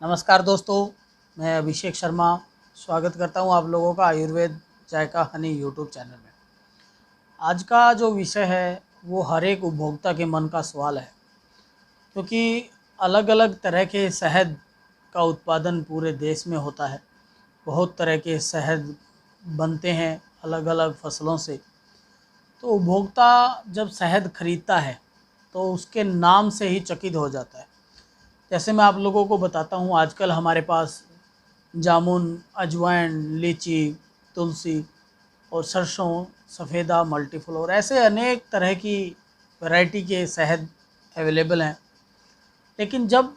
नमस्कार दोस्तों, मैं अभिषेक शर्मा स्वागत करता हूं आप लोगों का आयुर्वेद जायका हनी यूट्यूब चैनल में। आज का जो विषय है वो हर एक उपभोक्ता के मन का सवाल है, क्योंकि अलग अलग तरह के शहद का उत्पादन पूरे देश में होता है। बहुत तरह के शहद बनते हैं अलग अलग फसलों से। तो उपभोक्ता जब शहद खरीदता है तो उसके नाम से ही चकित हो जाता है। जैसे मैं आप लोगों को बताता हूँ, आजकल हमारे पास जामुन, अजवाइन, लीची, तुलसी और सरसों, सफ़ेदा, मल्टीफ्लोर ऐसे अनेक तरह की वैरायटी के शहद अवेलेबल हैं। लेकिन जब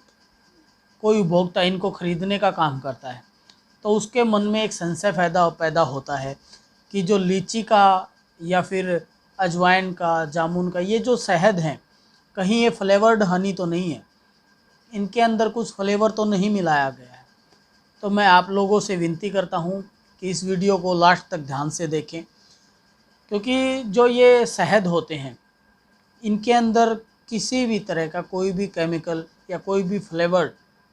कोई उपभोक्ता इनको खरीदने का काम करता है तो उसके मन में एक संशय पैदा होता है कि जो लीची का या फिर अजवाइन का, जामुन का ये जो शहद हैं, कहीं ये फ्लेवर्ड हनी तो नहीं है, इनके अंदर कुछ फ्लेवर तो नहीं मिलाया गया है। तो मैं आप लोगों से विनती करता हूँ कि इस वीडियो को लास्ट तक ध्यान से देखें, क्योंकि जो ये शहद होते हैं इनके अंदर किसी भी तरह का कोई भी केमिकल या कोई भी फ्लेवर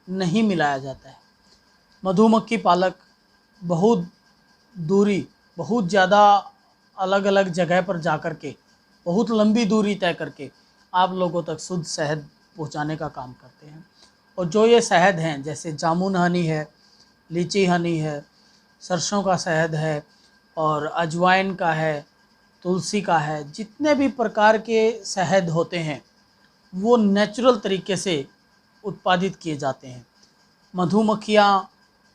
नहीं मिलाया जाता है। मधुमक्खी पालक बहुत दूरी, बहुत ज़्यादा अलग अलग जगह पर जा कर के, बहुत लंबी दूरी तय करके आप लोगों तक शुद्ध शहद पहुंचाने का काम करते हैं। और जो ये शहद हैं, जैसे जामुन हनी है, लीची हनी है, सरसों का शहद है और अजवाइन का है, तुलसी का है, जितने भी प्रकार के शहद होते हैं वो नेचुरल तरीके से उत्पादित किए जाते हैं। मधुमक्खियाँ,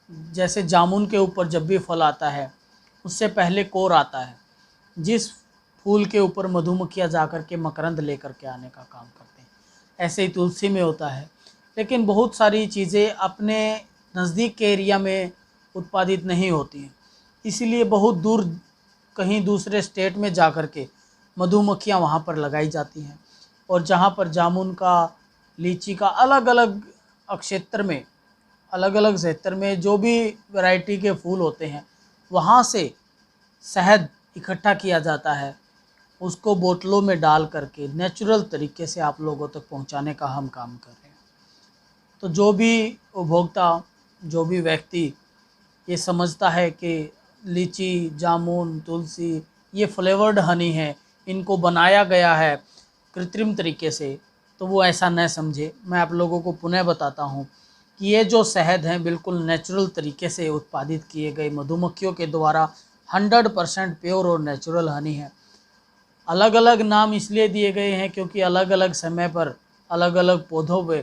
जैसे जामुन के ऊपर जब भी फल आता है उससे पहले कोर आता है, जिस फूल के ऊपर मधुमक्खियाँ जा कर के मकरंद लेकर के आने का काम करते हैं। ऐसे ही तुलसी में होता है। लेकिन बहुत सारी चीज़ें अपने नज़दीक के एरिया में उत्पादित नहीं होती हैं, इसीलिए बहुत दूर कहीं दूसरे स्टेट में जा कर के मधुमक्खियाँ वहाँ पर लगाई जाती हैं। और जहाँ पर जामुन का, लीची का अलग अलग क्षेत्र में, अलग अलग क्षेत्र में जो भी वैरायटी के फूल होते हैं वहाँ से शहद इकट्ठा किया जाता है। उसको बोतलों में डाल करके नेचुरल तरीके से आप लोगों तक पहुँचाने का हम काम कर रहे हैं। तो जो भी उपभोक्ता, जो भी व्यक्ति ये समझता है कि लीची, जामुन, तुलसी ये फ्लेवर्ड हनी है, इनको बनाया गया है कृत्रिम तरीके से, तो वो ऐसा न समझे। मैं आप लोगों को पुनः बताता हूँ कि ये जो शहद हैं बिल्कुल नेचुरल तरीके से उत्पादित किए गए मधुमक्खियों के द्वारा 100% प्योर और नेचुरल हनी है। अलग अलग नाम इसलिए दिए गए हैं क्योंकि अलग अलग समय पर अलग अलग पौधों पे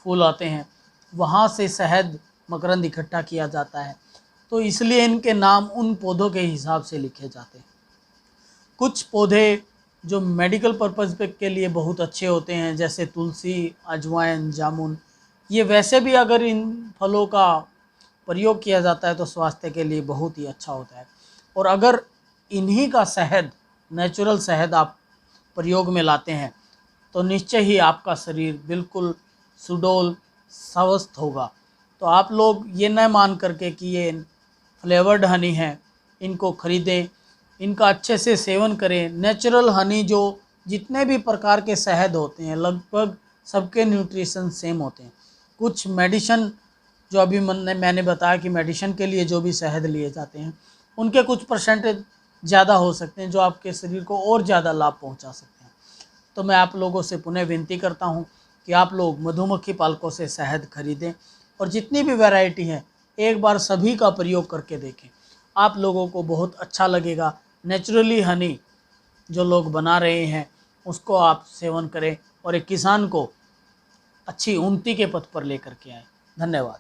फूल आते हैं, वहाँ से शहद, मकरंद इकट्ठा किया जाता है, तो इसलिए इनके नाम उन पौधों के हिसाब से लिखे जाते हैं। कुछ पौधे जो मेडिकल पर्पज़ पे के लिए बहुत अच्छे होते हैं, जैसे तुलसी, अजवाइन, जामुन, ये वैसे भी अगर इन फलों का प्रयोग किया जाता है तो स्वास्थ्य के लिए बहुत ही अच्छा होता है। और अगर इन्हीं का शहद, नेचुरल शहद आप प्रयोग में लाते हैं तो निश्चय ही आपका शरीर बिल्कुल सुडौल, स्वस्थ होगा। तो आप लोग ये न मान करके कि ये फ्लेवर्ड हनी है, इनको खरीदें, इनका अच्छे से सेवन करें। नेचुरल हनी, जो जितने भी प्रकार के शहद होते हैं लगभग सबके न्यूट्रिशन सेम होते हैं। कुछ मेडिसिन, जो अभी मैंने बताया कि मेडिसिन के लिए जो भी शहद लिए जाते हैं उनके कुछ परसेंटेज ज़्यादा हो सकते हैं जो आपके शरीर को और ज़्यादा लाभ पहुंचा सकते हैं। तो मैं आप लोगों से पुनः विनती करता हूं कि आप लोग मधुमक्खी पालकों से शहद खरीदें और जितनी भी वैरायटी हैं एक बार सभी का प्रयोग करके देखें। आप लोगों को बहुत अच्छा लगेगा। नेचुरली हनी जो लोग बना रहे हैं उसको आप सेवन करें और एक किसान को अच्छी उन्नति के पथ पर लेकर के आएँ। धन्यवाद।